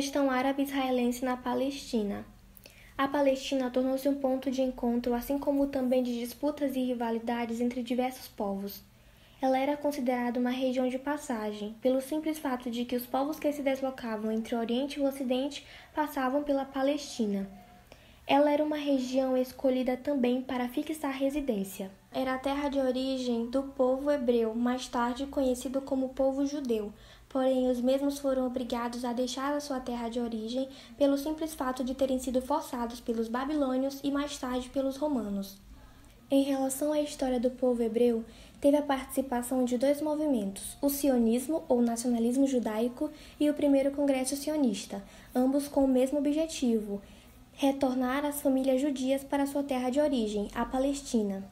Questão árabe-israelense na Palestina. A Palestina tornou-se um ponto de encontro, assim como também de disputas e rivalidades entre diversos povos. Ela era considerada uma região de passagem, pelo simples fato de que os povos que se deslocavam entre o Oriente e o Ocidente passavam pela Palestina. Ela era uma região escolhida também para fixar residência. Era a terra de origem do povo hebreu, mais tarde conhecido como povo judeu, porém os mesmos foram obrigados a deixar a sua terra de origem pelo simples fato de terem sido forçados pelos babilônios e mais tarde pelos romanos. Em relação à história do povo hebreu, teve a participação de dois movimentos, o sionismo ou nacionalismo judaico e o primeiro congresso sionista, ambos com o mesmo objetivo, retornar as famílias judias para sua terra de origem, a Palestina.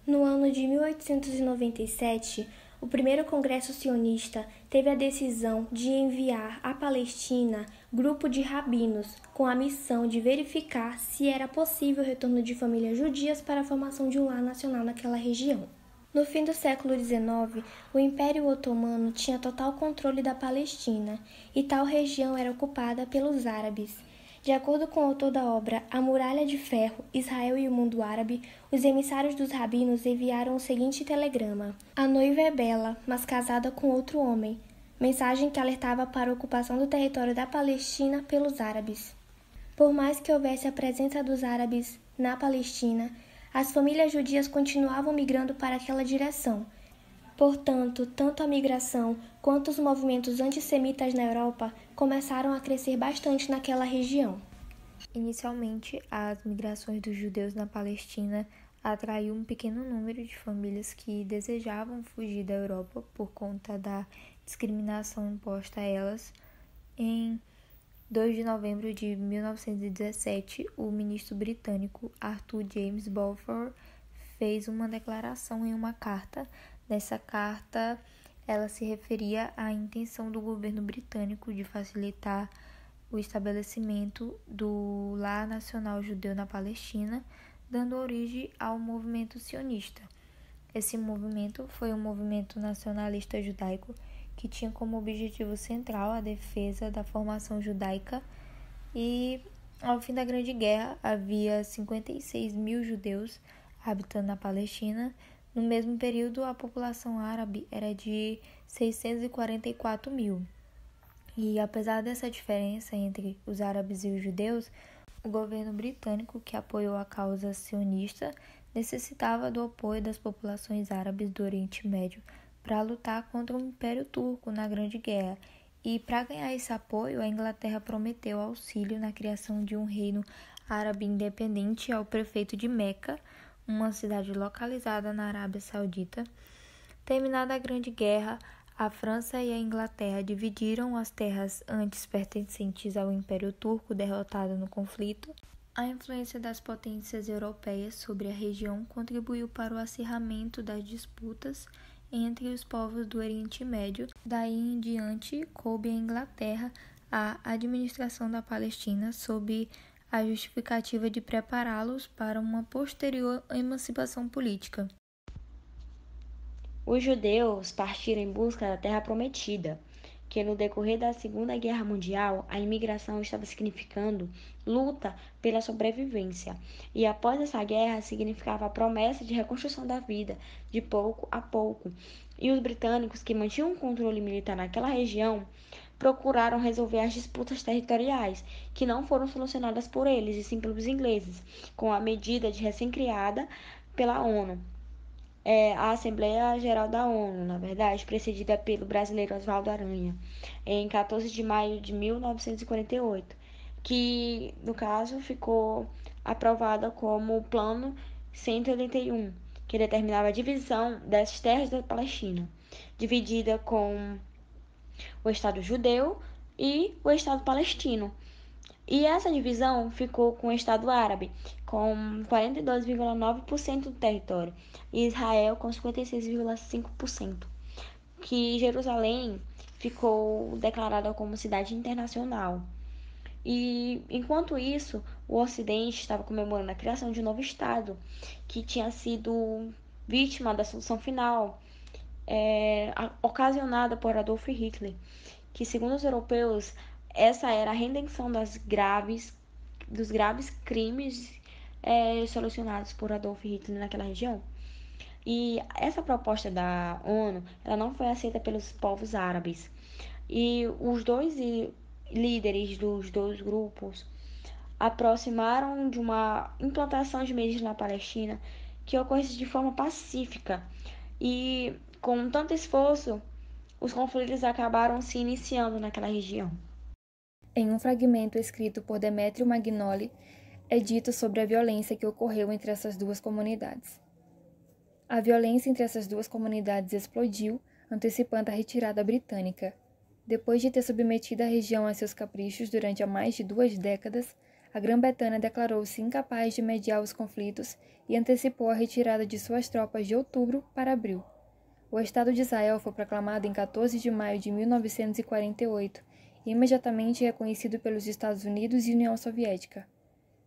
No ano de 1897, o primeiro congresso sionista teve a decisão de enviar à Palestina grupo de rabinos com a missão de verificar se era possível o retorno de famílias judias para a formação de um lar nacional naquela região. No fim do século XIX, o Império Otomano tinha total controle da Palestina e tal região era ocupada pelos árabes. De acordo com o autor da obra A Muralha de Ferro, Israel e o Mundo Árabe, os emissários dos rabinos enviaram o seguinte telegrama: a noiva é bela, mas casada com outro homem. Mensagem que alertava para a ocupação do território da Palestina pelos árabes. Por mais que houvesse a presença dos árabes na Palestina, as famílias judias continuavam migrando para aquela direção. Portanto, tanto a migração quanto os movimentos antissemitas na Europa começaram a crescer bastante naquela região. Inicialmente, as migrações dos judeus na Palestina atraiu um pequeno número de famílias que desejavam fugir da Europa por conta da discriminação imposta a elas. Em 2 de novembro de 1917, o ministro britânico Arthur James Balfour fez uma declaração em uma carta. Nessa carta, ela se referia à intenção do governo britânico de facilitar o estabelecimento do Lar Nacional Judeu na Palestina, dando origem ao movimento sionista. Esse movimento foi um movimento nacionalista judaico que tinha como objetivo central a defesa da formação judaica e, ao fim da Grande Guerra, havia 56 mil judeus habitando na Palestina. No mesmo período, a população árabe era de 644 mil. E apesar dessa diferença entre os árabes e os judeus, o governo britânico, que apoiou a causa sionista, necessitava do apoio das populações árabes do Oriente Médio para lutar contra o Império Turco na Grande Guerra. E para ganhar esse apoio, a Inglaterra prometeu auxílio na criação de um reino árabe independente ao prefeito de Meca, uma cidade localizada na Arábia Saudita. Terminada a Grande Guerra, a França e a Inglaterra dividiram as terras antes pertencentes ao Império Turco derrotado no conflito. A influência das potências europeias sobre a região contribuiu para o acirramento das disputas entre os povos do Oriente Médio. Daí em diante, coube à Inglaterra a administração da Palestina sob a justificativa de prepará-los para uma posterior emancipação política. Os judeus partiram em busca da Terra Prometida, que no decorrer da Segunda Guerra Mundial, a imigração estava significando luta pela sobrevivência, e após essa guerra significava a promessa de reconstrução da vida, de pouco a pouco. E os britânicos, que mantinham um controle militar naquela região, procuraram resolver as disputas territoriais, que não foram solucionadas por eles, e sim pelos ingleses, com a medida de recém-criada pela ONU. A Assembleia Geral da ONU, na verdade, precedida pelo brasileiro Oswaldo Aranha, em 14 de maio de 1948, que, no caso, ficou aprovada como o Plano 181, que determinava a divisão das terras da Palestina, dividida com o Estado judeu e o Estado palestino. E essa divisão ficou com o Estado árabe, com 42,9% do território, e Israel com 56,5%, que Jerusalém ficou declarada como cidade internacional. E, enquanto isso, o Ocidente estava comemorando a criação de um novo Estado, que tinha sido vítima da solução final, ocasionada por Adolf Hitler, que, segundo os europeus, essa era a redenção dos graves crimes solucionados por Adolf Hitler naquela região. E essa proposta da ONU, ela não foi aceita pelos povos árabes. E os dois líderes dos dois grupos aproximaram de uma implantação de medidas na Palestina que ocorresse de forma pacífica. E com tanto esforço, os conflitos acabaram se iniciando naquela região. Em um fragmento escrito por Demetrio Magnoli, é dito sobre a violência que ocorreu entre essas duas comunidades. A violência entre essas duas comunidades explodiu, antecipando a retirada britânica. Depois de ter submetido a região a seus caprichos durante há mais de 2 décadas, a Grã-Bretanha declarou-se incapaz de mediar os conflitos e antecipou a retirada de suas tropas de outubro para abril. O Estado de Israel foi proclamado em 14 de maio de 1948 e imediatamente reconhecido pelos Estados Unidos e União Soviética.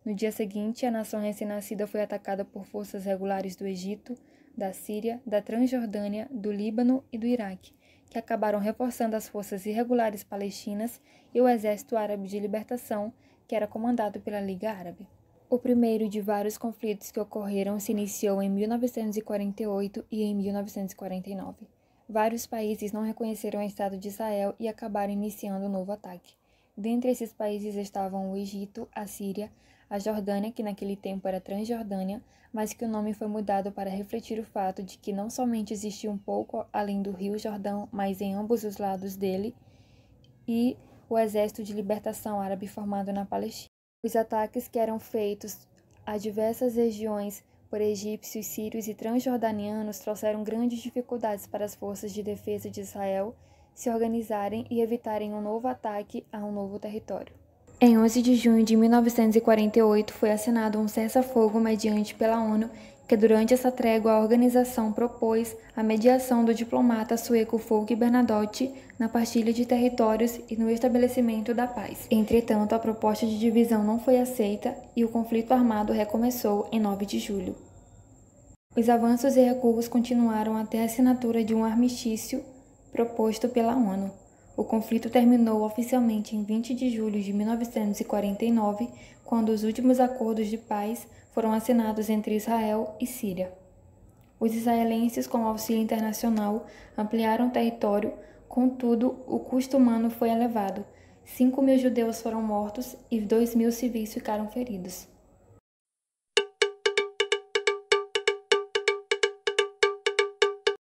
No dia seguinte, a nação recém-nascida foi atacada por forças regulares do Egito, da Síria, da Transjordânia, do Líbano e do Iraque, que acabaram reforçando as forças irregulares palestinas e o Exército Árabe de Libertação, que era comandado pela Liga Árabe. O primeiro de vários conflitos que ocorreram se iniciou em 1948 e em 1949. Vários países não reconheceram o Estado de Israel e acabaram iniciando um novo ataque. Dentre esses países estavam o Egito, a Síria, a Jordânia, que naquele tempo era Transjordânia, mas que o nome foi mudado para refletir o fato de que não somente existia um pouco além do Rio Jordão, mas em ambos os lados dele, e o Exército de Libertação Árabe formado na Palestina. Os ataques que eram feitos a diversas regiões por egípcios, sírios e transjordanianos trouxeram grandes dificuldades para as forças de defesa de Israel se organizarem e evitarem um novo ataque a um novo território. Em 11 de junho de 1948 foi assinado um cessar-fogo mediante pela ONU, que durante essa trégua a organização propôs a mediação do diplomata sueco Folke Bernadotte na partilha de territórios e no estabelecimento da paz. Entretanto, a proposta de divisão não foi aceita e o conflito armado recomeçou em 9 de julho. Os avanços e recuos continuaram até a assinatura de um armistício proposto pela ONU. O conflito terminou oficialmente em 20 de julho de 1949, quando os últimos acordos de paz foram assinados entre Israel e Síria. Os israelenses, com auxílio internacional, ampliaram o território, contudo, o custo humano foi elevado. 5.000 judeus foram mortos e 2.000 civis ficaram feridos.